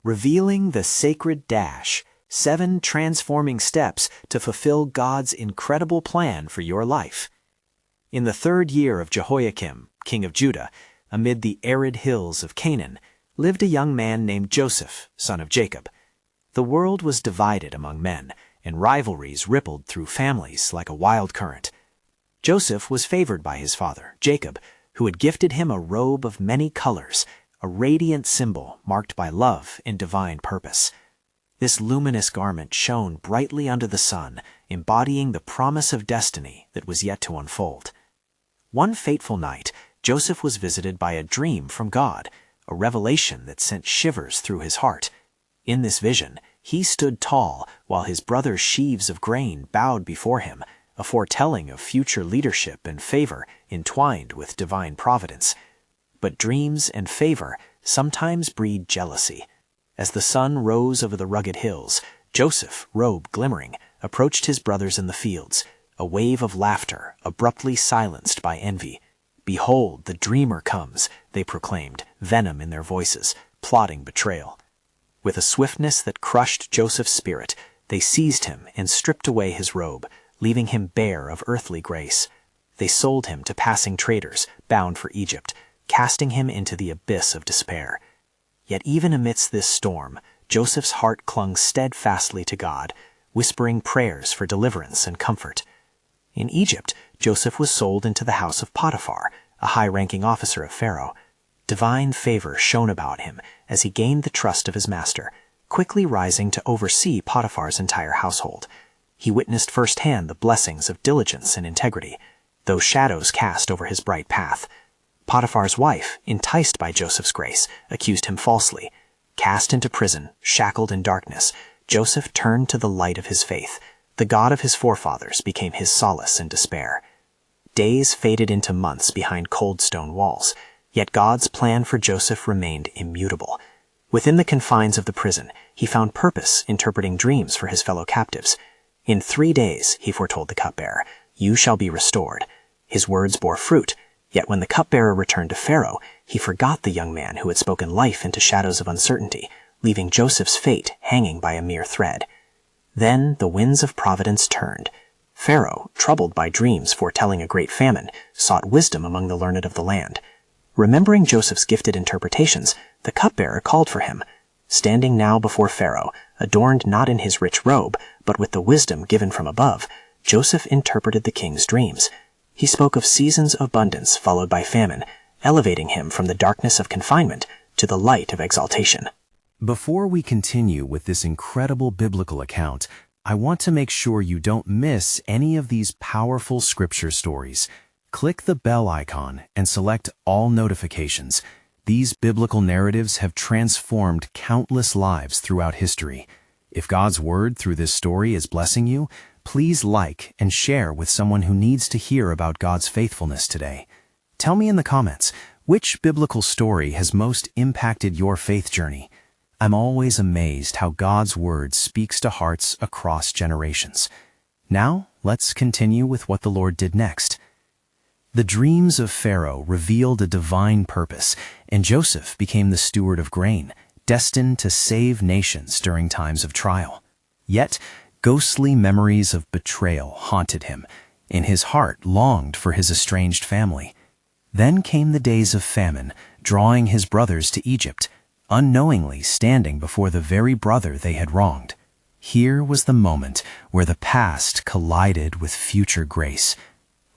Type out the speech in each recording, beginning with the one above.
revealing the sacred dash, 7 transforming steps to fulfill God's incredible plan for your life. In the 3rd year of Jehoiakim, king of Judah, amid the arid hills of Canaan, lived a young man named Joseph, son of Jacob. The world was divided among men, and rivalries rippled through families like a wild current. Joseph was favored by his father, Jacob, who had gifted him a robe of many colors, a radiant symbol marked by love and divine purpose. This luminous garment shone brightly under the sun, embodying the promise of destiny that was yet to unfold. One fateful night, Joseph was visited by a dream from God, a revelation that sent shivers through his heart. In this vision, he stood tall while his brothers' sheaves of grain bowed before him, a foretelling of future leadership and favor entwined with divine providence. But dreams and favor sometimes breed jealousy. As the sun rose over the rugged hills, Joseph, robe glimmering, approached his brothers in the fields, a wave of laughter abruptly silenced by envy. "Behold, the dreamer comes," they proclaimed, venom in their voices, plotting betrayal. With a swiftness that crushed Joseph's spirit, they seized him and stripped away his robe, leaving him bare of earthly grace. They sold him to passing traders, bound for Egypt, casting him into the abyss of despair. Yet even amidst this storm, Joseph's heart clung steadfastly to God, whispering prayers for deliverance and comfort. In Egypt, Joseph was sold into the house of Potiphar, a high-ranking officer of Pharaoh. Divine favor shone about him as he gained the trust of his master, quickly rising to oversee Potiphar's entire household. He witnessed firsthand the blessings of diligence and integrity, though shadows cast over his bright path. Potiphar's wife, enticed by Joseph's grace, accused him falsely. Cast into prison, shackled in darkness, Joseph turned to the light of his faith. The God of his forefathers became his solace in despair. Days faded into months behind cold stone walls, yet God's plan for Joseph remained immutable. Within the confines of the prison, he found purpose interpreting dreams for his fellow captives. "In 3 days," he foretold the cupbearer, "you shall be restored." His words bore fruit, yet when the cupbearer returned to Pharaoh, he forgot the young man who had spoken life into shadows of uncertainty, leaving Joseph's fate hanging by a mere thread. Then the winds of providence turned. Pharaoh, troubled by dreams foretelling a great famine, sought wisdom among the learned of the land. Remembering Joseph's gifted interpretations, the cupbearer called for him. Standing now before Pharaoh, adorned not in his rich robe, but with the wisdom given from above, Joseph interpreted the king's dreams. He spoke of seasons of abundance followed by famine, elevating him from the darkness of confinement to the light of exaltation. Before we continue with this incredible biblical account, I want to make sure you don't miss any of these powerful scripture stories. Click the bell icon and select all notifications. These biblical narratives have transformed countless lives throughout history. If God's word through this story is blessing you, please like and share with someone who needs to hear about God's faithfulness today. Tell me in the comments, which biblical story has most impacted your faith journey? I'm always amazed how God's word speaks to hearts across generations. Now, let's continue with what the Lord did next. The dreams of Pharaoh revealed a divine purpose, and Joseph became the steward of grain, destined to save nations during times of trial. Yet, ghostly memories of betrayal haunted him, and his heart longed for his estranged family. Then came the days of famine, drawing his brothers to Egypt, unknowingly standing before the very brother they had wronged. Here was the moment where the past collided with future grace.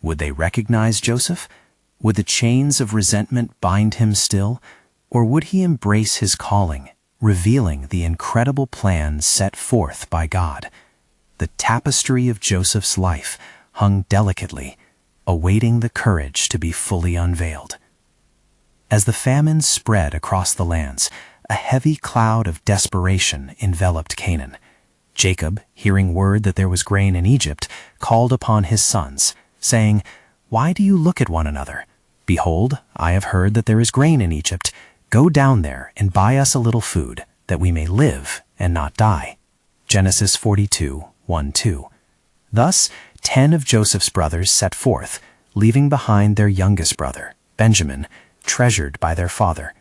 Would they recognize Joseph? Would the chains of resentment bind him still? Or would he embrace his calling, revealing the incredible plan set forth by God? The tapestry of Joseph's life hung delicately, awaiting the courage to be fully unveiled. As the famine spread across the lands, a heavy cloud of desperation enveloped Canaan. Jacob, hearing word that there was grain in Egypt, called upon his sons, saying, "Why do you look at one another? Behold, I have heard that there is grain in Egypt. Go down there and buy us a little food, that we may live and not die." Genesis 42:1-2. Thus, 10 of Joseph's brothers set forth, leaving behind their youngest brother, Benjamin, treasured by their father.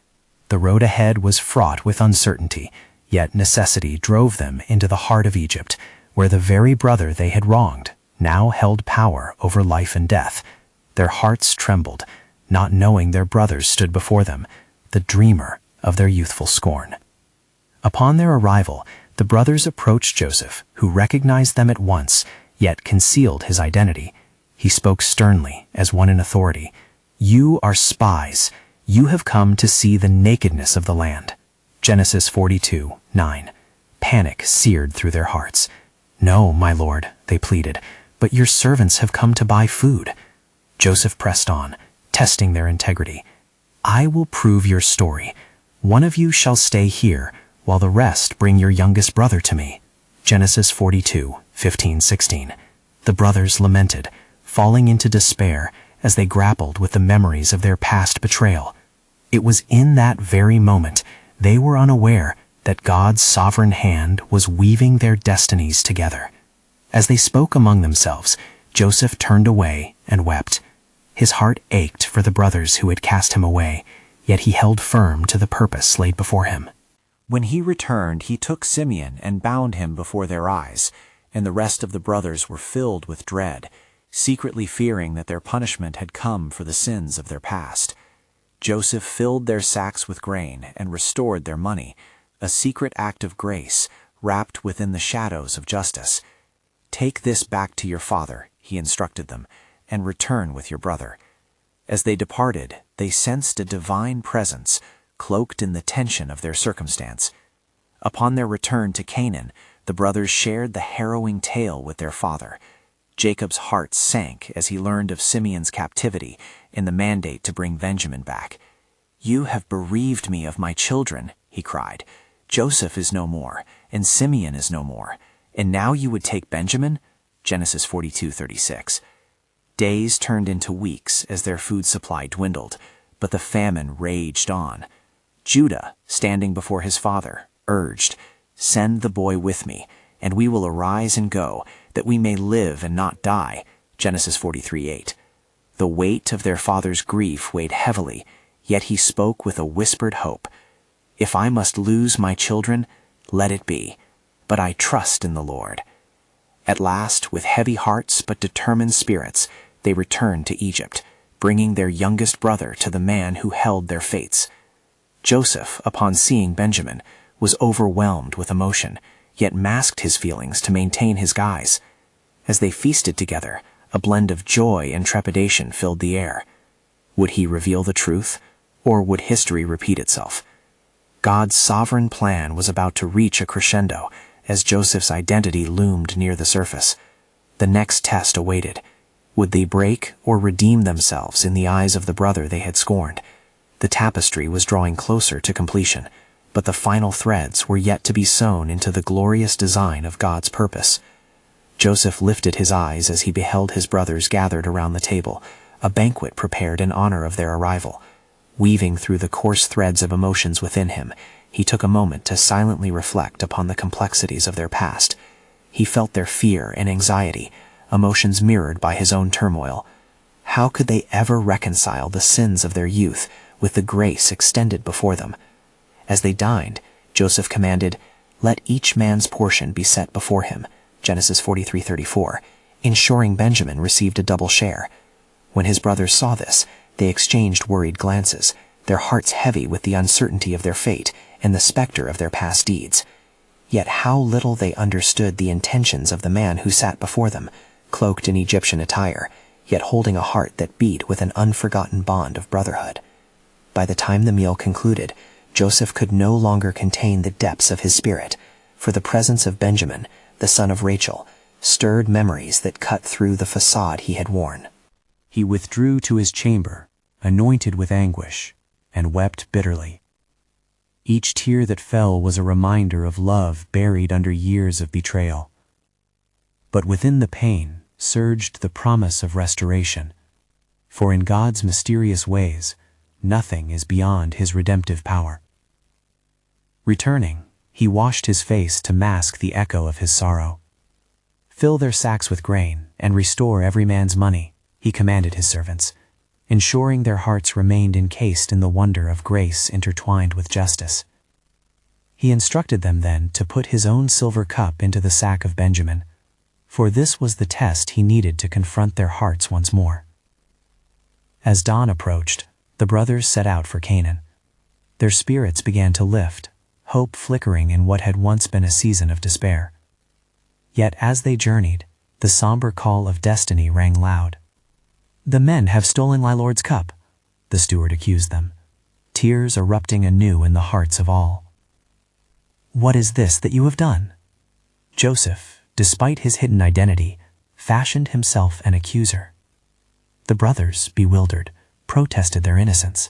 The road ahead was fraught with uncertainty, Yet necessity drove them into the heart of Egypt, where the very brother they had wronged now held power over life and death. Their hearts trembled, not knowing their brothers stood before them, the dreamer of their youthful scorn. Upon their arrival, the brothers approached Joseph, who recognized them at once, yet concealed his identity. He spoke sternly, as one in authority. "You are spies. You have come to see the nakedness of the land." Genesis 42:9. Panic seared through their hearts. "No, my lord," they pleaded, "but your servants have come to buy food." Joseph pressed on, testing their integrity. "I will prove your story. One of you shall stay here, while the rest bring your youngest brother to me." Genesis 42:15-16. The brothers lamented, falling into despair as they grappled with the memories of their past betrayal. It was in that very moment they were unaware that God's sovereign hand was weaving their destinies together. As they spoke among themselves, Joseph turned away and wept. His heart ached for the brothers who had cast him away, yet he held firm to the purpose laid before him. When he returned, he took Simeon and bound him before their eyes, and the rest of the brothers were filled with dread, secretly fearing that their punishment had come for the sins of their past. Joseph filled their sacks with grain and restored their money, a secret act of grace wrapped within the shadows of justice. "Take this back to your father," he instructed them, "and return with your brother." As they departed, they sensed a divine presence, cloaked in the tension of their circumstance. Upon their return to Canaan, the brothers shared the harrowing tale with their father. Jacob's heart sank as he learned of Simeon's captivity and the mandate to bring Benjamin back. "You have bereaved me of my children," he cried. "Joseph is no more, and Simeon is no more, and now you would take Benjamin?" Genesis 42:36. Days turned into weeks as their food supply dwindled, but the famine raged on. Judah, standing before his father, urged, "Send the boy with me, and we will arise and go, that we may live and not die." Genesis 43:8. The weight of their father's grief weighed heavily, yet he spoke with a whispered hope. "If I must lose my children, let it be, but I trust in the Lord." At last, with heavy hearts but determined spirits, they returned to Egypt, bringing their youngest brother to the man who held their fates. Joseph, upon seeing Benjamin, was overwhelmed with emotion, yet masked his feelings to maintain his guise. As they feasted together, a blend of joy and trepidation filled the air. Would he reveal the truth, or would history repeat itself? God's sovereign plan was about to reach a crescendo as Joseph's identity loomed near the surface. The next test awaited. Would they break or redeem themselves in the eyes of the brother they had scorned? The tapestry was drawing closer to completion, but the final threads were yet to be sewn into the glorious design of God's purpose. Joseph lifted his eyes as he beheld his brothers gathered around the table, a banquet prepared in honor of their arrival. Weaving through the coarse threads of emotions within him, he took a moment to silently reflect upon the complexities of their past. He felt their fear and anxiety, emotions mirrored by his own turmoil. How could they ever reconcile the sins of their youth with the grace extended before them? As they dined, Joseph commanded, "Let each man's portion be set before him," Genesis 43:34, ensuring Benjamin received a double share. When his brothers saw this, they exchanged worried glances, their hearts heavy with the uncertainty of their fate and the specter of their past deeds. Yet how little they understood the intentions of the man who sat before them, cloaked in Egyptian attire, yet holding a heart that beat with an unforgotten bond of brotherhood. By the time the meal concluded, Joseph could no longer contain the depths of his spirit, for the presence of Benjamin, the son of Rachel, stirred memories that cut through the facade he had worn. He withdrew to his chamber, anointed with anguish, and wept bitterly. Each tear that fell was a reminder of love buried under years of betrayal. But within the pain surged the promise of restoration, for in God's mysterious ways, nothing is beyond his redemptive power. Returning, he washed his face to mask the echo of his sorrow. "Fill their sacks with grain and restore every man's money," he commanded his servants, ensuring their hearts remained encased in the wonder of grace intertwined with justice. He instructed them then to put his own silver cup into the sack of Benjamin, for this was the test he needed to confront their hearts once more. As dawn approached, the brothers set out for Canaan. Their spirits began to lift, hope flickering in what had once been a season of despair. Yet as they journeyed, the somber call of destiny rang loud. "The men have stolen my Lord's cup," the steward accused them, tears erupting anew in the hearts of all. "What is this that you have done?" Joseph, despite his hidden identity, fashioned himself an accuser. The brothers, bewildered, protested their innocence.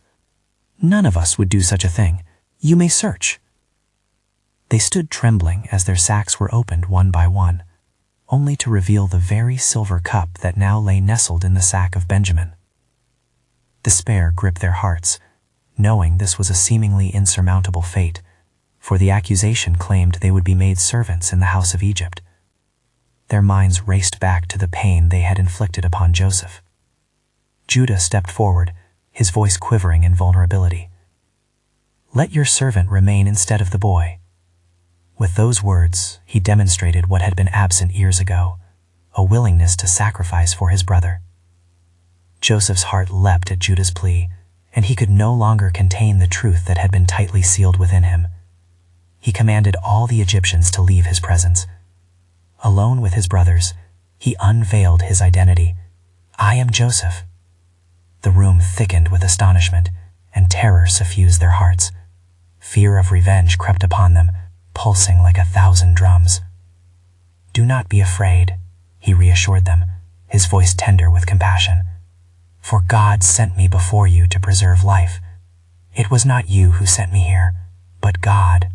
"None of us would do such a thing. You may search." They stood trembling as their sacks were opened one by one, only to reveal the very silver cup that now lay nestled in the sack of Benjamin. Despair gripped their hearts, knowing this was a seemingly insurmountable fate, for the accusation claimed they would be made servants in the house of Egypt. Their minds raced back to the pain they had inflicted upon Joseph. Judah stepped forward, his voice quivering in vulnerability. "Let your servant remain instead of the boy." With those words, he demonstrated what had been absent years ago, a willingness to sacrifice for his brother. Joseph's heart leapt at Judah's plea, and he could no longer contain the truth that had been tightly sealed within him. He commanded all the Egyptians to leave his presence. Alone with his brothers, he unveiled his identity. "I am Joseph." The room thickened with astonishment, and terror suffused their hearts. Fear of revenge crept upon them, pulsing like 1,000 drums. "Do not be afraid," he reassured them, his voice tender with compassion. "For God sent me before you to preserve life. It was not you who sent me here, but God."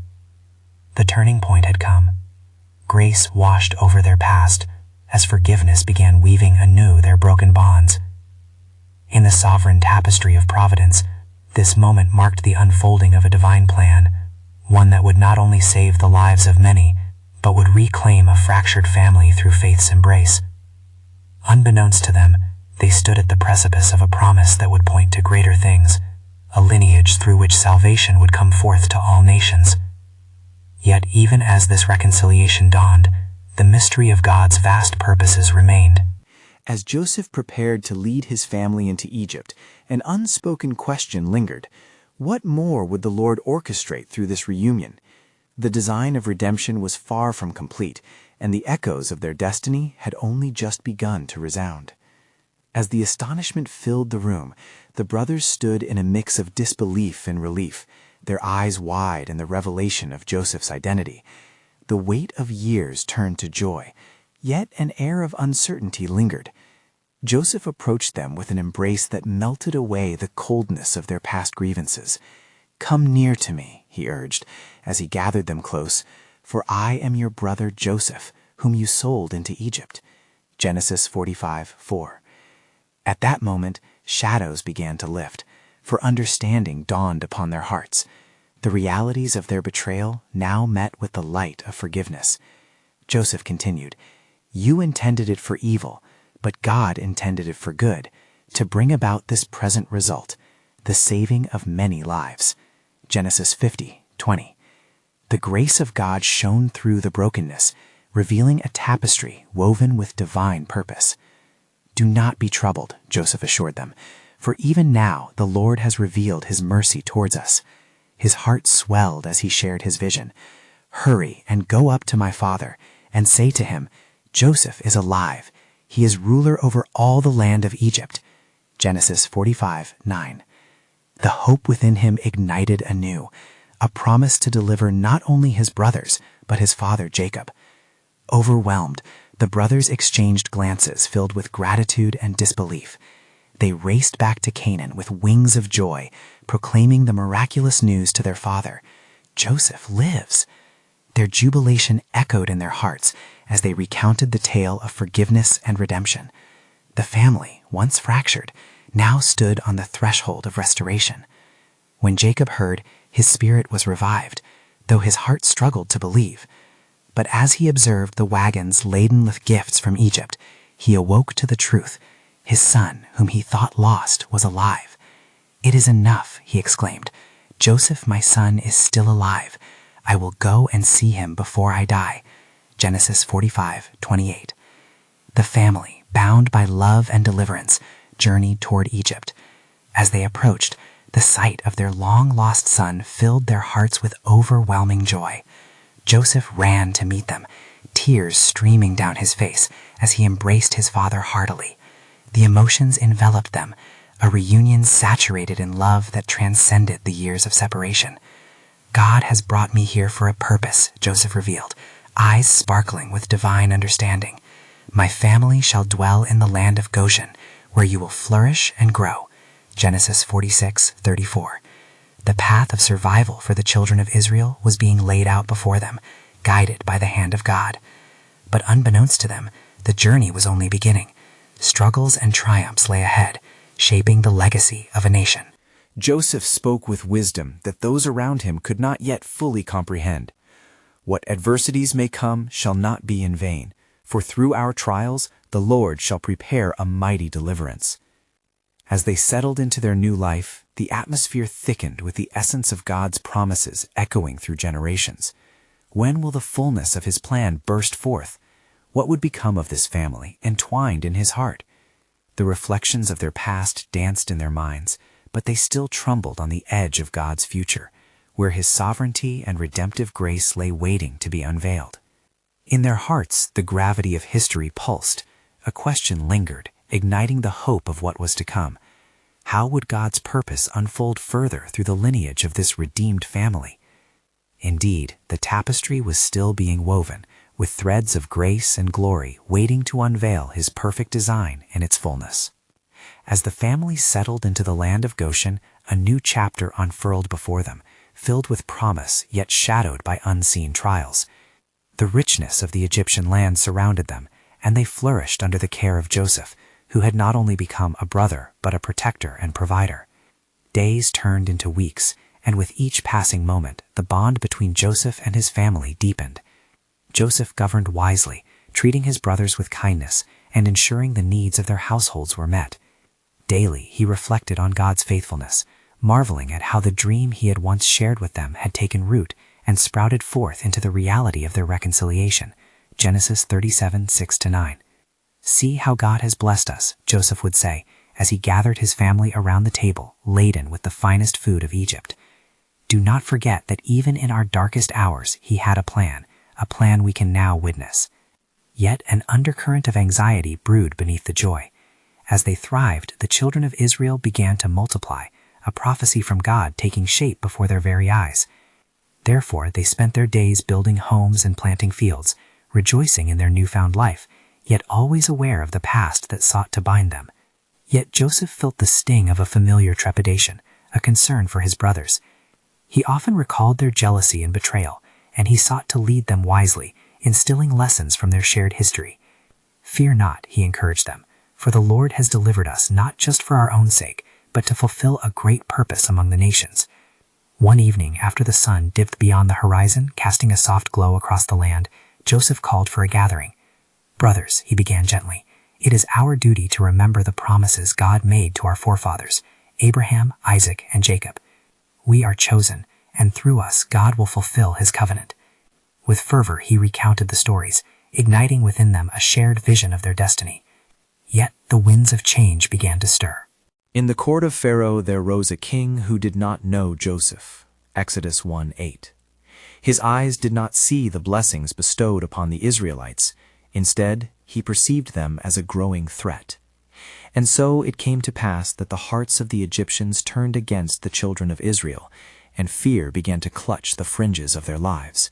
The turning point had come. Grace washed over their past as forgiveness began weaving anew their broken bonds. In the sovereign tapestry of providence, this moment marked the unfolding of a divine plan, one that would not only save the lives of many, but would reclaim a fractured family through faith's embrace. Unbeknownst to them, they stood at the precipice of a promise that would point to greater things, a lineage through which salvation would come forth to all nations. Yet even as this reconciliation dawned, the mystery of God's vast purposes remained. As Joseph prepared to lead his family into Egypt, an unspoken question lingered. What more would the Lord orchestrate through this reunion? The design of redemption was far from complete, and the echoes of their destiny had only just begun to resound. As the astonishment filled the room, the brothers stood in a mix of disbelief and relief, their eyes wide in the revelation of Joseph's identity. The weight of years turned to joy, yet an air of uncertainty lingered. Joseph approached them with an embrace that melted away the coldness of their past grievances. "Come near to me," he urged, as he gathered them close, "for I am your brother Joseph, whom you sold into Egypt." Genesis 45:4. At that moment, shadows began to lift, for understanding dawned upon their hearts. The realities of their betrayal now met with the light of forgiveness. Joseph continued, "You intended it for evil, but God intended it for good, to bring about this present result, the saving of many lives." Genesis 50:20. The grace of God shone through the brokenness, revealing a tapestry woven with divine purpose. "Do not be troubled," Joseph assured them, "for even now the Lord has revealed his mercy towards us." His heart swelled as he shared his vision. "Hurry and go up to my father and say to him, 'Joseph is alive. He is ruler over all the land of Egypt.'" Genesis 45:9. The hope within him ignited anew, a promise to deliver not only his brothers, but his father Jacob. Overwhelmed, the brothers exchanged glances filled with gratitude and disbelief. They raced back to Canaan with wings of joy, proclaiming the miraculous news to their father. "Joseph lives." Their jubilation echoed in their hearts as they recounted the tale of forgiveness and redemption. The family, once fractured, now stood on the threshold of restoration. When Jacob heard, his spirit was revived, though his heart struggled to believe. But as he observed the wagons laden with gifts from Egypt, he awoke to the truth. His son, whom he thought lost, was alive. "It is enough," he exclaimed. "Joseph, my son, is still alive. I will go and see him before I die. Genesis 45:28. The family, bound by love and deliverance, journeyed toward Egypt. As they approached, the sight of their long-lost son filled their hearts with overwhelming joy. Joseph ran to meet them, tears streaming down his face as he embraced his father heartily. The emotions enveloped them, a reunion saturated in love that transcended the years of separation. God has brought me here for a purpose, Joseph revealed, eyes sparkling with divine understanding. My family shall dwell in the land of Goshen, where you will flourish and grow. Genesis 46:34. The path of survival for the children of Israel was being laid out before them, guided by the hand of God. But unbeknownst to them, the journey was only beginning. Struggles and triumphs lay ahead, shaping the legacy of a nation. Joseph spoke with wisdom that those around him could not yet fully comprehend. What adversities may come shall not be in vain, for through our trials the Lord shall prepare a mighty deliverance. As they settled into their new life, the atmosphere thickened with the essence of God's promises echoing through generations. When will the fullness of his plan burst forth? What would become of this family, entwined in his heart? The reflections of their past danced in their minds, but they still trembled on the edge of God's future, where his sovereignty and redemptive grace lay waiting to be unveiled. In their hearts, the gravity of history pulsed. A question lingered, igniting the hope of what was to come. How would God's purpose unfold further through the lineage of this redeemed family? Indeed, the tapestry was still being woven, with threads of grace and glory waiting to unveil his perfect design in its fullness. As the family settled into the land of Goshen, a new chapter unfurled before them, filled with promise yet shadowed by unseen trials. The richness of the Egyptian land surrounded them, and they flourished under the care of Joseph, who had not only become a brother but a protector and provider. Days turned into weeks, and with each passing moment, the bond between Joseph and his family deepened. Joseph governed wisely, treating his brothers with kindness and ensuring the needs of their households were met. Daily, he reflected on God's faithfulness, marveling at how the dream he had once shared with them had taken root and sprouted forth into the reality of their reconciliation. Genesis 37:6-9. See how God has blessed us, Joseph would say, as he gathered his family around the table, laden with the finest food of Egypt. Do not forget that even in our darkest hours, he had a plan we can now witness. Yet an undercurrent of anxiety brewed beneath the joy. As they thrived, the children of Israel began to multiply, a prophecy from God taking shape before their very eyes. Therefore, they spent their days building homes and planting fields, rejoicing in their newfound life, yet always aware of the past that sought to bind them. Yet Joseph felt the sting of a familiar trepidation, a concern for his brothers. He often recalled their jealousy and betrayal, and he sought to lead them wisely, instilling lessons from their shared history. Fear not, he encouraged them, for the Lord has delivered us not just for our own sake, but to fulfill a great purpose among the nations. One evening, after the sun dipped beyond the horizon, casting a soft glow across the land, Joseph called for a gathering. Brothers, he began gently, it is our duty to remember the promises God made to our forefathers, Abraham, Isaac, and Jacob. We are chosen, and through us God will fulfill his covenant. With fervor he recounted the stories, igniting within them a shared vision of their destiny. Yet the winds of change began to stir. In the court of Pharaoh there rose a king who did not know Joseph. Exodus 1:8. His eyes did not see the blessings bestowed upon the Israelites. Instead, he perceived them as a growing threat. And so it came to pass that the hearts of the Egyptians turned against the children of Israel, and fear began to clutch the fringes of their lives.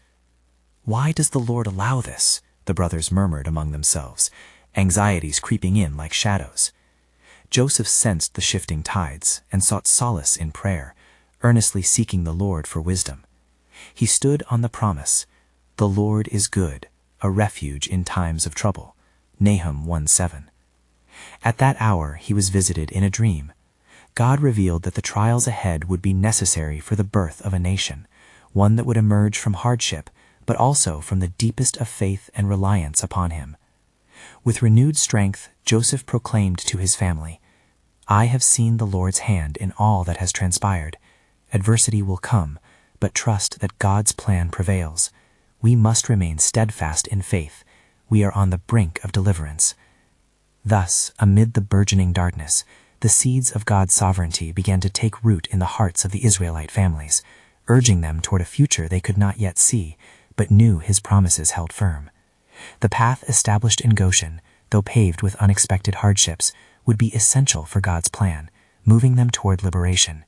Why does the Lord allow this? The brothers murmured among themselves, anxieties creeping in like shadows. Joseph sensed the shifting tides and sought solace in prayer, earnestly seeking the Lord for wisdom. He stood on the promise, "The Lord is good, a refuge in times of trouble." Nahum 1:7. At that hour he was visited in a dream. God revealed that the trials ahead would be necessary for the birth of a nation, one that would emerge from hardship, but also from the deepest of faith and reliance upon him. With renewed strength, Joseph proclaimed to his family, "I have seen the Lord's hand in all that has transpired. Adversity will come, but trust that God's plan prevails. We must remain steadfast in faith. We are on the brink of deliverance. Thus, amid the burgeoning darkness, the seeds of God's sovereignty began to take root in the hearts of the Israelite families, urging them toward a future they could not yet see, but knew His promises held firm. The path established in Goshen, though paved with unexpected hardships, would be essential for God's plan, moving them toward liberation.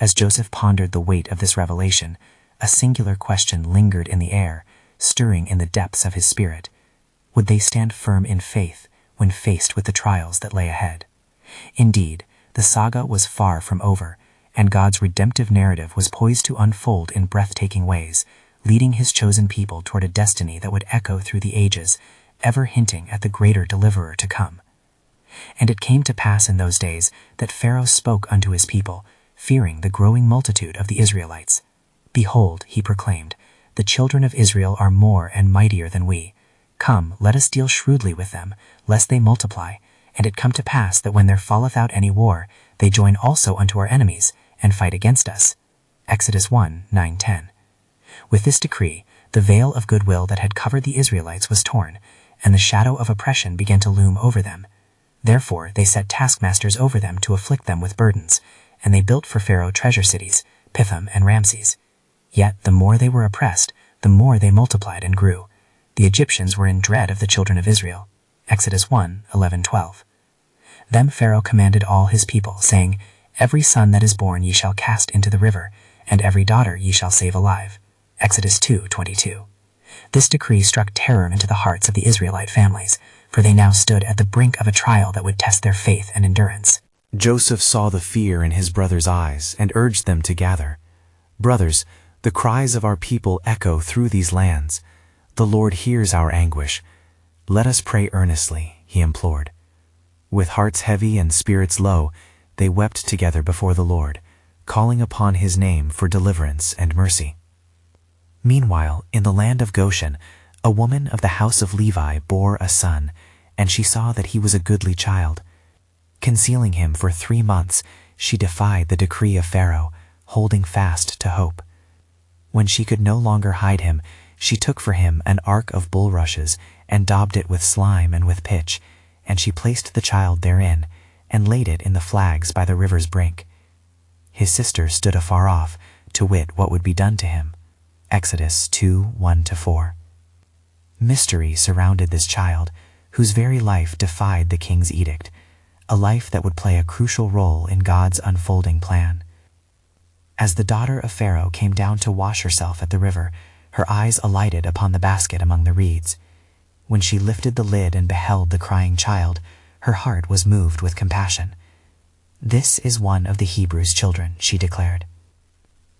As Joseph pondered the weight of this revelation, a singular question lingered in the air, stirring in the depths of his spirit. Would they stand firm in faith when faced with the trials that lay ahead? Indeed, the saga was far from over, and God's redemptive narrative was poised to unfold in breathtaking ways, leading His chosen people toward a destiny that would echo through the ages, ever hinting at the greater deliverer to come. And it came to pass in those days that Pharaoh spoke unto his people, fearing the growing multitude of the Israelites. Behold, he proclaimed, the children of Israel are more and mightier than we. Come, let us deal shrewdly with them, lest they multiply. And it come to pass that when there falleth out any war, they join also unto our enemies, and fight against us. Exodus 1:9-10. With this decree, the veil of goodwill that had covered the Israelites was torn, and the shadow of oppression began to loom over them. Therefore they set taskmasters over them to afflict them with burdens, and they built for Pharaoh treasure cities, Pithom and Ramses. Yet the more they were oppressed, the more they multiplied and grew. The Egyptians were in dread of the children of Israel. Exodus 1:11-12. Then Pharaoh commanded all his people, saying, Every son that is born ye shall cast into the river, and every daughter ye shall save alive. Exodus 2:22. This decree struck terror into the hearts of the Israelite families, for they now stood at the brink of a trial that would test their faith and endurance. Joseph saw the fear in his brothers' eyes and urged them to gather. Brothers, the cries of our people echo through these lands. The Lord hears our anguish. Let us pray earnestly, he implored. With hearts heavy and spirits low, they wept together before the Lord, calling upon His name for deliverance and mercy. Meanwhile, in the land of Goshen, a woman of the house of Levi bore a son, and she saw that he was a goodly child. Concealing him for 3 months, she defied the decree of Pharaoh, holding fast to hope. When she could no longer hide him, she took for him an ark of bulrushes and daubed it with slime and with pitch, and she placed the child therein and laid it in the flags by the river's brink. His sister stood afar off to wit what would be done to him. Exodus 2:1-4. Mystery surrounded this child, whose very life defied the king's edict, a life that would play a crucial role in God's unfolding plan. As the daughter of Pharaoh came down to wash herself at the river, her eyes alighted upon the basket among the reeds. When she lifted the lid and beheld the crying child, her heart was moved with compassion. This is one of the Hebrews' children, she declared.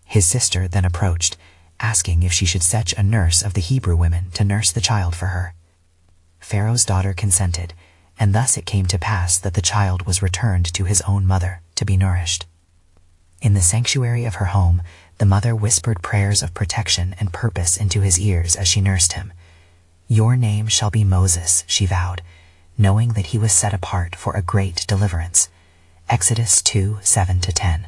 His sister then approached, asking if she should fetch a nurse of the Hebrew women to nurse the child for her. Pharaoh's daughter consented, and thus it came to pass that the child was returned to his own mother to be nourished. In the sanctuary of her home, the mother whispered prayers of protection and purpose into his ears as she nursed him. Your name shall be Moses, she vowed, knowing that he was set apart for a great deliverance. Exodus 2:7-10.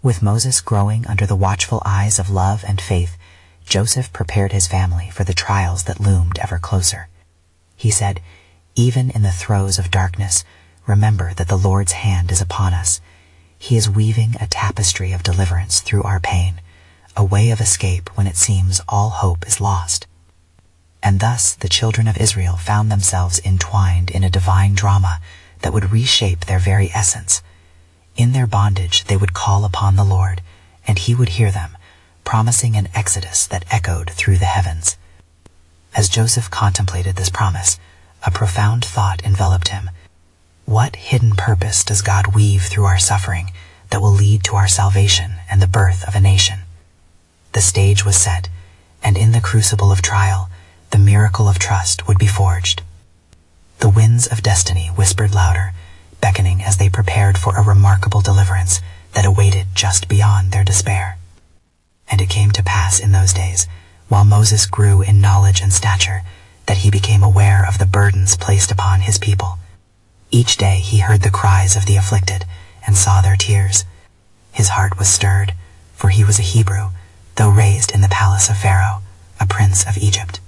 With Moses growing under the watchful eyes of love and faith, Joseph prepared his family for the trials that loomed ever closer. He said, Even in the throes of darkness, remember that the Lord's hand is upon us. He is weaving a tapestry of deliverance through our pain, a way of escape when it seems all hope is lost. And thus the children of Israel found themselves entwined in a divine drama that would reshape their very essence. In their bondage they would call upon the Lord, and He would hear them, promising an exodus that echoed through the heavens. As Joseph contemplated this promise, a profound thought enveloped him. What hidden purpose does God weave through our suffering that will lead to our salvation and the birth of a nation? The stage was set, and in the crucible of trial, the miracle of trust would be forged. The winds of destiny whispered louder, beckoning as they prepared for a remarkable deliverance that awaited just beyond their despair. And it came to pass in those days, while Moses grew in knowledge and stature, that he became aware of the burdens placed upon his people. Each day he heard the cries of the afflicted and saw their tears. His heart was stirred, for he was a Hebrew, though raised in the palace of Pharaoh, a prince of Egypt.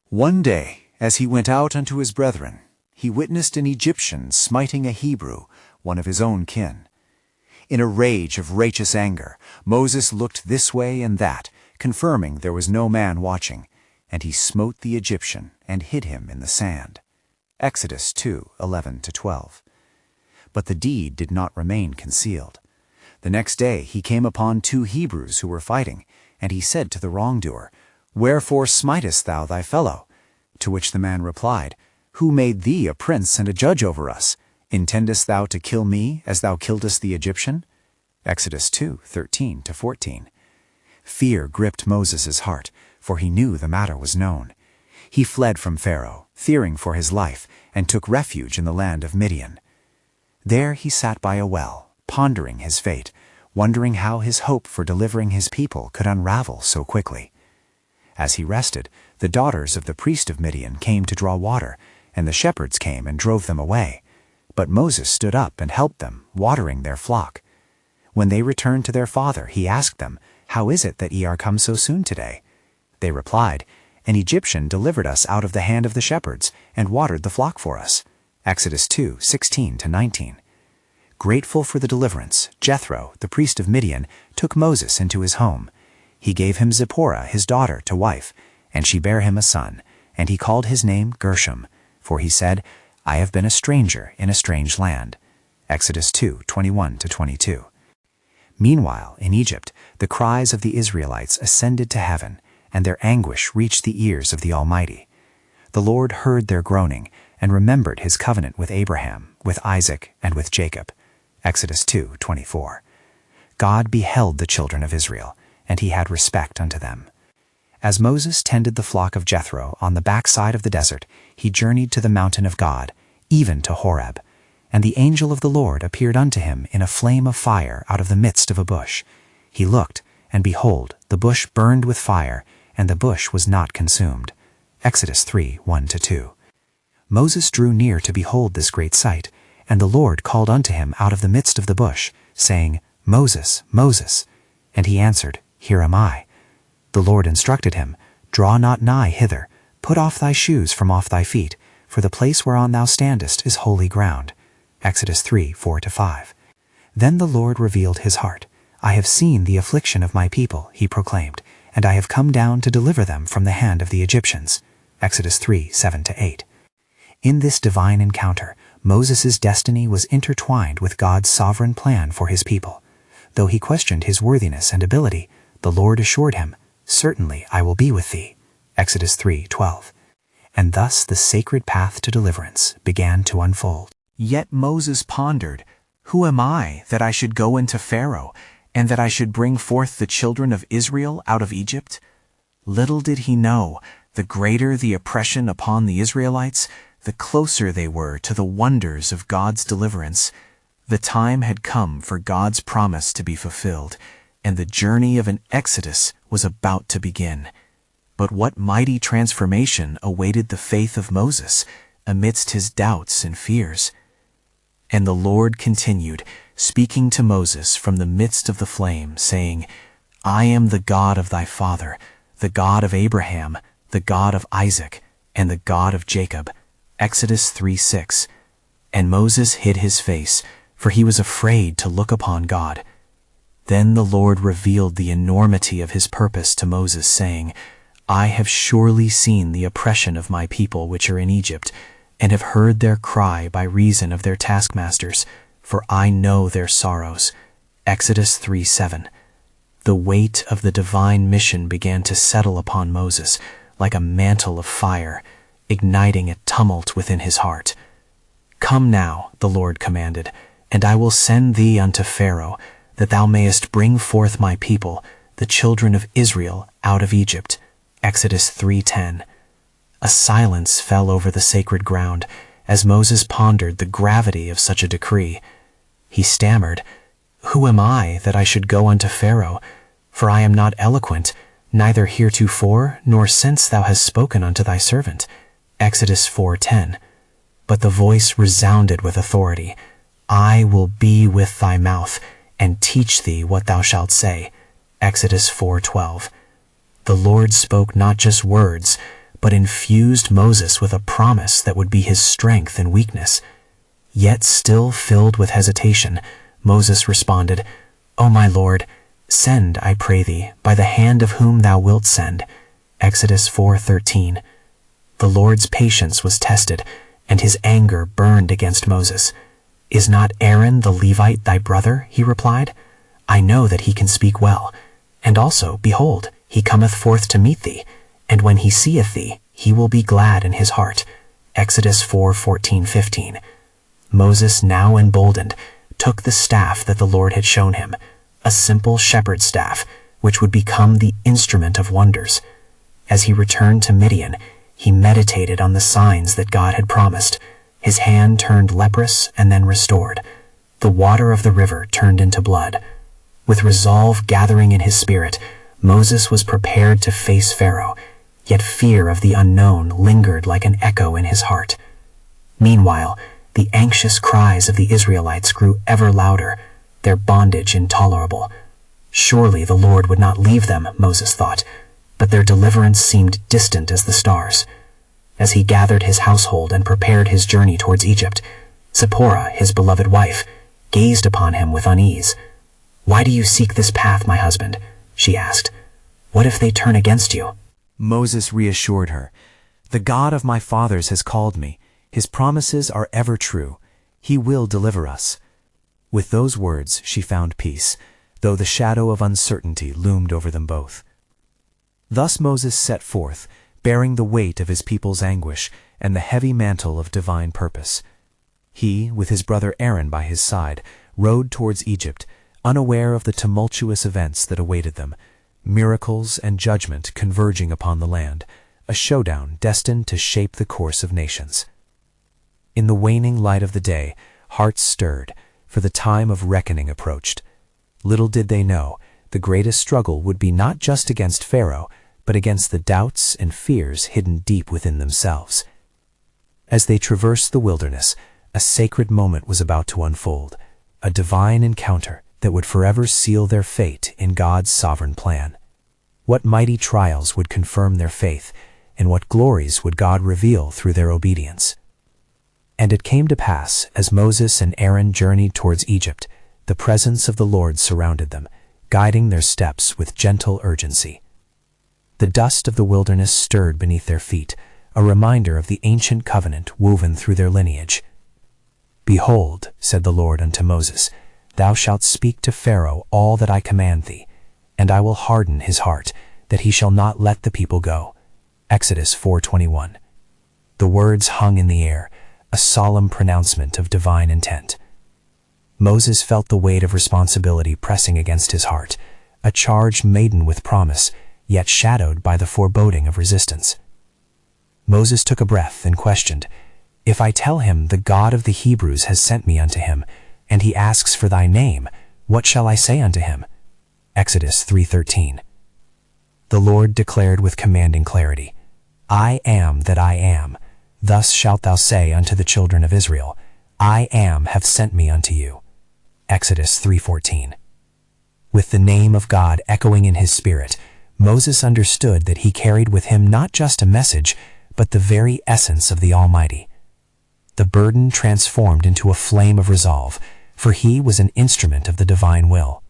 One day, as he went out unto his brethren, he witnessed an Egyptian smiting a Hebrew, one of his own kin. In a rage of righteous anger, Moses looked this way and that, confirming there was no man watching, and he smote the Egyptian and hid him in the sand. Exodus 2:11-12. But the deed did not remain concealed. The next day he came upon 2 Hebrews who were fighting, and he said to the wrongdoer, Wherefore smitest thou thy fellow? To which the man replied, Who made thee a prince and a judge over us? Intendest thou to kill me as thou killedst the Egyptian? Exodus 2:13-14. Fear gripped Moses' heart, for he knew the matter was known. He fled from Pharaoh, fearing for his life, and took refuge in the land of Midian. There he sat by a well, pondering his fate, wondering how his hope for delivering his people could unravel so quickly. As he rested, the daughters of the priest of Midian came to draw water, and the shepherds came and drove them away. But Moses stood up and helped them, watering their flock. When they returned to their father, he asked them, How is it that ye are come so soon today? They replied, An Egyptian delivered us out of the hand of the shepherds, and watered the flock for us. Exodus 2:16-19. Grateful for the deliverance, Jethro, the priest of Midian, took Moses into his home. He gave him Zipporah, his daughter, to wife, and she bare him a son, and he called his name Gershom, for he said, I have been a stranger in a strange land. Exodus 2:21-22. Meanwhile, in Egypt, the cries of the Israelites ascended to heaven, and their anguish reached the ears of the Almighty. The Lord heard their groaning, and remembered his covenant with Abraham, with Isaac, and with Jacob. Exodus 2:24. God beheld the children of Israel, and he had respect unto them. As Moses tended the flock of Jethro on the backside of the desert, he journeyed to the mountain of God, even to Horeb. And the angel of the Lord appeared unto him in a flame of fire out of the midst of a bush. He looked, and behold, the bush burned with fire, and the bush was not consumed. Exodus 3:1-2. Moses drew near to behold this great sight, and the Lord called unto him out of the midst of the bush, saying, Moses, Moses. And he answered, Here am I. The Lord instructed him, Draw not nigh hither, put off thy shoes from off thy feet, for the place whereon thou standest is holy ground. Exodus 3:4-5. Then the Lord revealed his heart. I have seen the affliction of my people, he proclaimed, and I have come down to deliver them from the hand of the Egyptians. Exodus 3:7-8. In this divine encounter, Moses' destiny was intertwined with God's sovereign plan for his people. Though he questioned his worthiness and ability, the Lord assured him, Certainly I will be with thee. Exodus 3:12. And thus the sacred path to deliverance began to unfold. Yet Moses pondered, Who am I that I should go into Pharaoh, and that I should bring forth the children of Israel out of Egypt? Little did he know, the greater the oppression upon the Israelites, the closer they were to the wonders of God's deliverance. The time had come for God's promise to be fulfilled, and the journey of an exodus was about to begin. But what mighty transformation awaited the faith of Moses amidst his doubts and fears? And the Lord continued, speaking to Moses from the midst of the flame, saying, I am the God of thy father, the God of Abraham, the God of Isaac, and the God of Jacob. Exodus 3:6. And Moses hid his face, for he was afraid to look upon God. Then the Lord revealed the enormity of his purpose to Moses, saying, I have surely seen the oppression of my people which are in Egypt, and have heard their cry by reason of their taskmasters, for I know their sorrows. Exodus 3:7. The weight of the divine mission began to settle upon Moses like a mantle of fire, igniting a tumult within his heart. Come now, the Lord commanded, and I will send thee unto Pharaoh, that thou mayest bring forth my people, the children of Israel, out of Egypt. Exodus 3:10. A silence fell over the sacred ground as Moses pondered the gravity of such a decree. He stammered, Who am I that I should go unto Pharaoh? For I am not eloquent, neither heretofore nor since thou hast spoken unto thy servant. Exodus 4:10. But the voice resounded with authority. I will be with thy mouth, and teach thee what thou shalt say. Exodus 4:12. The Lord spoke not just words, but infused Moses with a promise that would be his strength in weakness. Yet still filled with hesitation, Moses responded, "O my Lord, send, I pray thee, by the hand of whom thou wilt send." Exodus 4:13. The Lord's patience was tested, and his anger burned against Moses. "Is not Aaron the Levite thy brother?" he replied. "I know that he can speak well. And also, behold, he cometh forth to meet thee, and when he seeth thee, he will be glad in his heart." Exodus 4:14-15. Moses, now emboldened, took the staff that the Lord had shown him, a simple shepherd's staff, which would become the instrument of wonders. As he returned to Midian, he meditated on the signs that God had promised. His hand turned leprous and then restored. The water of the river turned into blood. With resolve gathering in his spirit, Moses was prepared to face Pharaoh, yet fear of the unknown lingered like an echo in his heart. Meanwhile, the anxious cries of the Israelites grew ever louder, their bondage intolerable. Surely the Lord would not leave them, Moses thought, but their deliverance seemed distant as the stars. As he gathered his household and prepared his journey towards Egypt, Zipporah, his beloved wife, gazed upon him with unease. "Why do you seek this path, my husband?" she asked. "What if they turn against you?" Moses reassured her, "The God of my fathers has called me. His promises are ever true. He will deliver us." With those words she found peace, though the shadow of uncertainty loomed over them both. Thus Moses set forth, bearing the weight of his people's anguish and the heavy mantle of divine purpose. He, with his brother Aaron by his side, rode towards Egypt, unaware of the tumultuous events that awaited them, miracles and judgment converging upon the land, a showdown destined to shape the course of nations. In the waning light of the day, hearts stirred, for the time of reckoning approached. Little did they know, the greatest struggle would be not just against Pharaoh, but against the doubts and fears hidden deep within themselves. As they traversed the wilderness, a sacred moment was about to unfold, a divine encounter that would forever seal their fate in God's sovereign plan. What mighty trials would confirm their faith, and what glories would God reveal through their obedience? And it came to pass, as Moses and Aaron journeyed towards Egypt, the presence of the Lord surrounded them, guiding their steps with gentle urgency. The dust of the wilderness stirred beneath their feet, a reminder of the ancient covenant woven through their lineage. "Behold," said the Lord unto Moses, "thou shalt speak to Pharaoh all that I command thee, and I will harden his heart, that he shall not let the people go." Exodus 4:21. The words hung in the air, a solemn pronouncement of divine intent. Moses felt the weight of responsibility pressing against his heart, a charge laden with promise, yet shadowed by the foreboding of resistance. Moses took a breath and questioned, "If I tell him the God of the Hebrews has sent me unto him, and he asks for thy name, what shall I say unto him?" Exodus 3:13. The Lord declared with commanding clarity, "I am that I am. Thus shalt thou say unto the children of Israel, I am have sent me unto you." Exodus 3:14. With the name of God echoing in his spirit, Moses understood that he carried with him not just a message, but the very essence of the Almighty. The burden transformed into a flame of resolve, for he was an instrument of the divine will.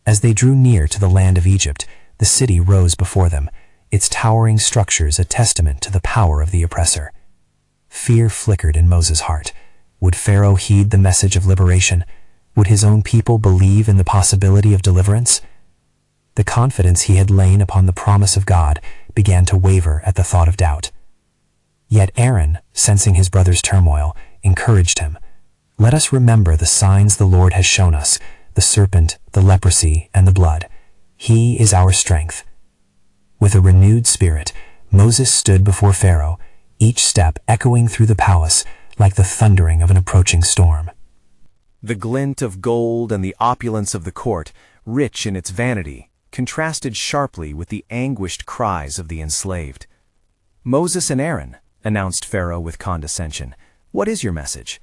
As they drew near to the land of Egypt, the city rose before them, its towering structures a testament to the power of the oppressor. Fear flickered in Moses' heart. Would Pharaoh heed the message of liberation? Would his own people believe in the possibility of deliverance? The confidence he had lain upon the promise of God began to waver at the thought of doubt. Yet Aaron, sensing his brother's turmoil, encouraged him. "Let us remember the signs the Lord has shown us, the serpent, the leprosy, and the blood. He is our strength." With a renewed spirit, Moses stood before Pharaoh, each step echoing through the palace like the thundering of an approaching storm. The glint of gold and the opulence of the court, rich in its vanity, contrasted sharply with the anguished cries of the enslaved. "Moses and Aaron," announced Pharaoh with condescension, "what is your message?"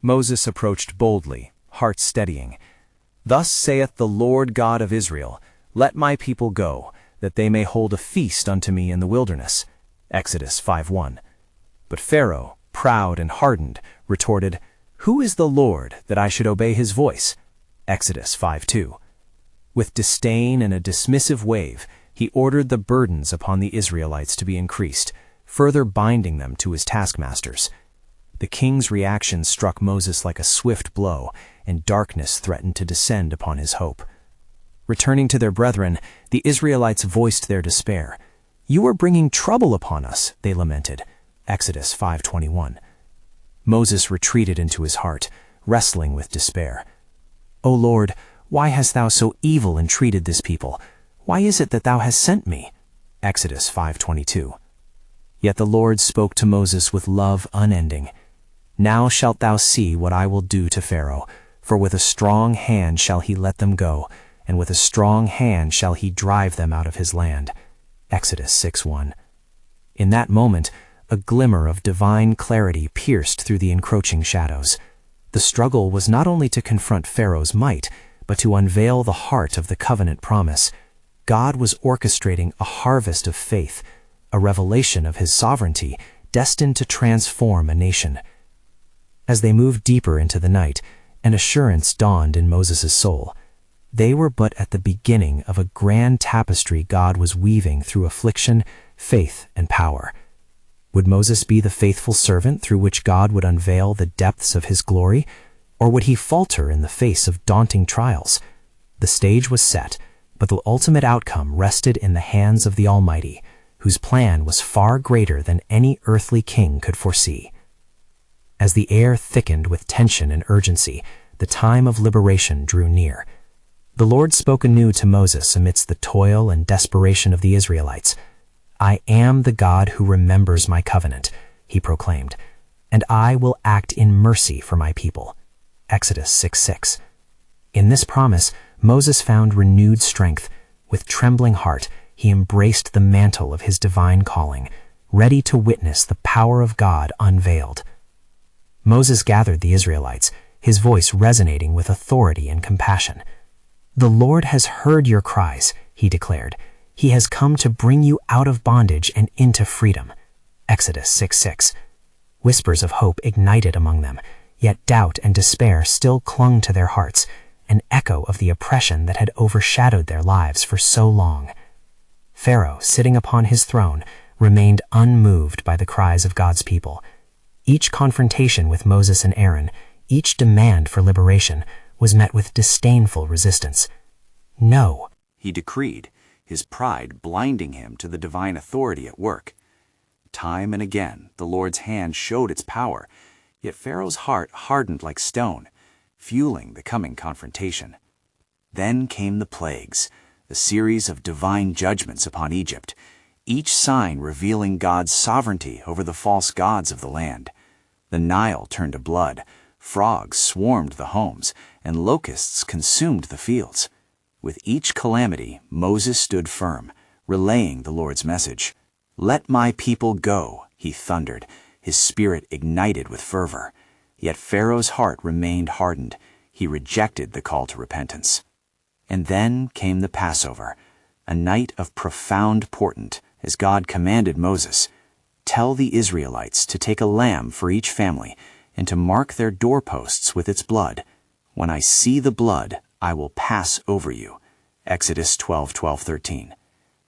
Moses approached boldly, heart steadying. "Thus saith the Lord God of Israel, Let my people go, that they may hold a feast unto me in the wilderness. Exodus 5:1. But Pharaoh, proud and hardened, retorted, Who is the Lord, that I should obey his voice? Exodus 5:2. With disdain and a dismissive wave, he ordered the burdens upon the Israelites to be increased, further binding them to his taskmasters. The king's reaction struck Moses like a swift blow, and darkness threatened to descend upon his hope. Returning to their brethren, the Israelites voiced their despair. You are bringing trouble upon us, they lamented. Exodus 5:21. Moses retreated into his heart, wrestling with despair. O Lord, why hast thou so evil entreated this people? Why is it that thou hast sent me? Exodus 5:22. Yet the Lord spoke to Moses with love unending. Now shalt thou see what I will do to Pharaoh, for with a strong hand shall he let them go, and with a strong hand shall he drive them out of his land. Exodus 6:1. In that moment, a glimmer of divine clarity pierced through the encroaching shadows. The struggle was not only to confront Pharaoh's might, but to unveil the heart of the covenant promise. God was orchestrating a harvest of faith, a revelation of his sovereignty, destined to transform a nation. As they moved deeper into the night, an assurance dawned in Moses' soul. They were but at the beginning of a grand tapestry God was weaving through affliction, faith, and power. Would Moses be the faithful servant through which God would unveil the depths of his glory, or would he falter in the face of daunting trials? The stage was set, but the ultimate outcome rested in the hands of the Almighty, whose plan was far greater than any earthly king could foresee. As the air thickened with tension and urgency, the time of liberation drew near. The Lord spoke anew to Moses amidst the toil and desperation of the Israelites. I am the God who remembers my covenant, he proclaimed, and I will act in mercy for my people. Exodus 6:6. In this promise, Moses found renewed strength. With trembling heart, he embraced the mantle of his divine calling, ready to witness the power of God unveiled. Moses gathered the Israelites, his voice resonating with authority and compassion. The Lord has heard your cries, he declared. He has come to bring you out of bondage and into freedom. Exodus 6:6. Whispers of hope ignited among them, yet doubt and despair still clung to their hearts, an echo of the oppression that had overshadowed their lives for so long. Pharaoh, sitting upon his throne, remained unmoved by the cries of God's people. Each confrontation with Moses and Aaron, each demand for liberation, was met with disdainful resistance. No, he decreed, his pride blinding him to the divine authority at work. Time and again, the Lord's hand showed its power, yet Pharaoh's heart hardened like stone, fueling the coming confrontation. Then came the plagues, a series of divine judgments upon Egypt, each sign revealing God's sovereignty over the false gods of the land. The Nile turned to blood, frogs swarmed the homes, and locusts consumed the fields. With each calamity, Moses stood firm, relaying the Lord's message. Let my people go, he thundered, his spirit ignited with fervor. Yet Pharaoh's heart remained hardened. He rejected the call to repentance. And then came the Passover, a night of profound portent, as God commanded Moses. Tell the Israelites to take a lamb for each family, and to mark their doorposts with its blood. When I see the blood, I will pass over you. Exodus 12:13.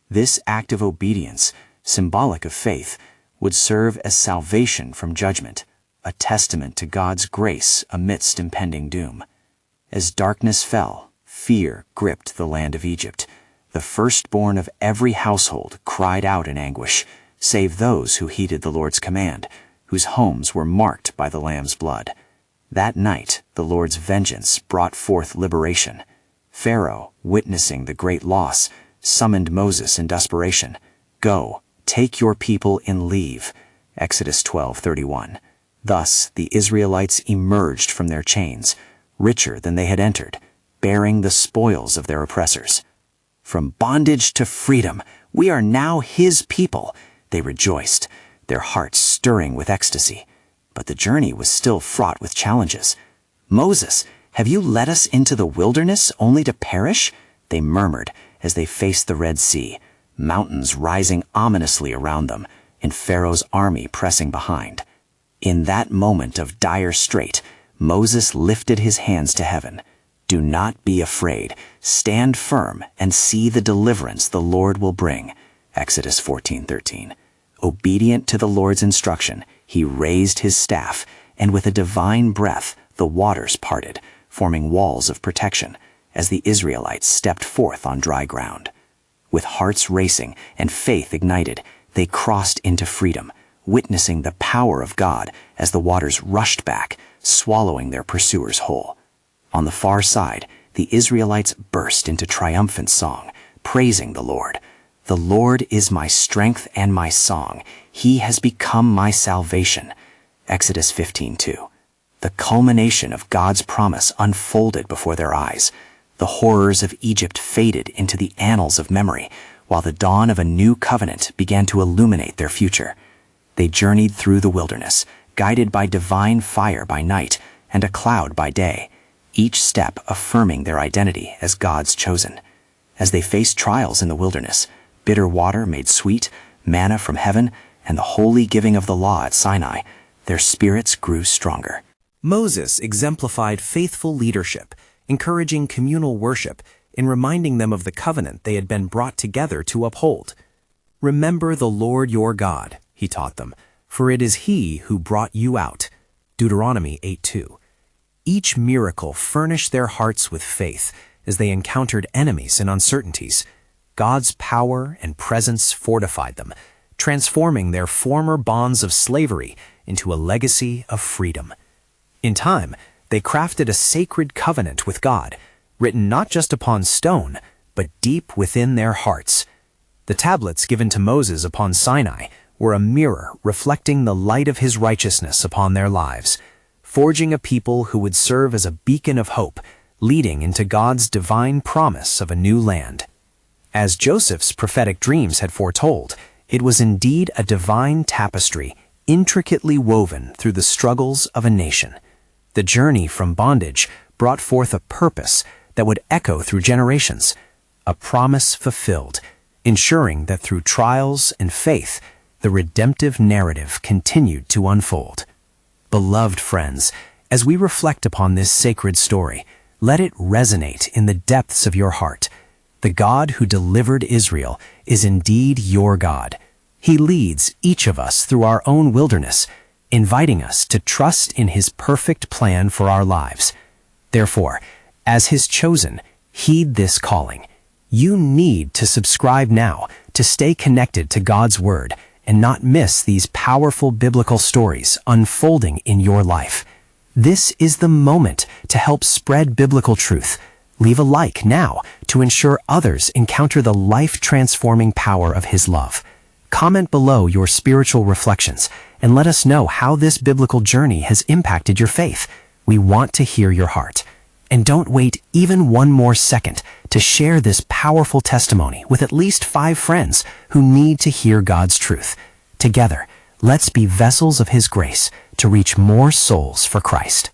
This act of obedience, symbolic of faith, would serve as salvation from judgment, a testament to God's grace amidst impending doom. As darkness fell, fear gripped the land of Egypt. The firstborn of every household cried out in anguish, save those who heeded the Lord's command, whose homes were marked by the Lamb's blood. That night, the Lord's vengeance brought forth liberation. Pharaoh, witnessing the great loss, summoned Moses in desperation. Go, take your people and leave. Exodus 12:31. Thus, the Israelites emerged from their chains, richer than they had entered, bearing the spoils of their oppressors. From bondage to freedom, we are now his people, they rejoiced, their hearts stirring with ecstasy. But the journey was still fraught with challenges. Moses, have you led us into the wilderness only to perish? They murmured as they faced the Red Sea, mountains rising ominously around them, and Pharaoh's army pressing behind. In that moment of dire strait, Moses lifted his hands to heaven. "Do not be afraid. Stand firm and see the deliverance the Lord will bring." Exodus 14:13. Obedient to the Lord's instruction, he raised his staff, and with a divine breath, the waters parted, forming walls of protection, as the Israelites stepped forth on dry ground. With hearts racing and faith ignited, they crossed into freedom, witnessing the power of God as the waters rushed back, swallowing their pursuers whole. On the far side, the Israelites burst into triumphant song, praising the Lord. "The Lord is my strength and my song. He has become my salvation." Exodus 15:2. The culmination of God's promise unfolded before their eyes. The horrors of Egypt faded into the annals of memory, while the dawn of a new covenant began to illuminate their future. They journeyed through the wilderness, guided by divine fire by night and a cloud by day, each step affirming their identity as God's chosen. As they faced trials in the wilderness, bitter water made sweet, manna from heaven, and the holy giving of the law at Sinai, their spirits grew stronger. Moses exemplified faithful leadership, encouraging communal worship and reminding them of the covenant they had been brought together to uphold. "Remember the Lord your God," he taught them, "for it is he who brought you out." Deuteronomy 8:2. Each miracle furnished their hearts with faith as they encountered enemies and uncertainties. God's power and presence fortified them, transforming their former bonds of slavery into a legacy of freedom. In time, they crafted a sacred covenant with God, written not just upon stone, but deep within their hearts. The tablets given to Moses upon Sinai were a mirror reflecting the light of his righteousness upon their lives, forging a people who would serve as a beacon of hope, leading into God's divine promise of a new land. As Joseph's prophetic dreams had foretold, it was indeed a divine tapestry, intricately woven through the struggles of a nation. The journey from bondage brought forth a purpose that would echo through generations, a promise fulfilled, ensuring that through trials and faith, the redemptive narrative continued to unfold. Beloved friends, as we reflect upon this sacred story, let it resonate in the depths of your heart. The God who delivered Israel is indeed your God. He leads each of us through our own wilderness, inviting us to trust in his perfect plan for our lives. Therefore, as his chosen, heed this calling. You need to subscribe now to stay connected to God's Word and not miss these powerful biblical stories unfolding in your life. This is the moment to help spread biblical truth. Leave a like now to ensure others encounter the life-transforming power of his love. Comment below your spiritual reflections and let us know how this biblical journey has impacted your faith. We want to hear your heart. And don't wait even one more second to share this powerful testimony with at least 5 friends who need to hear God's truth. Together, let's be vessels of his grace to reach more souls for Christ.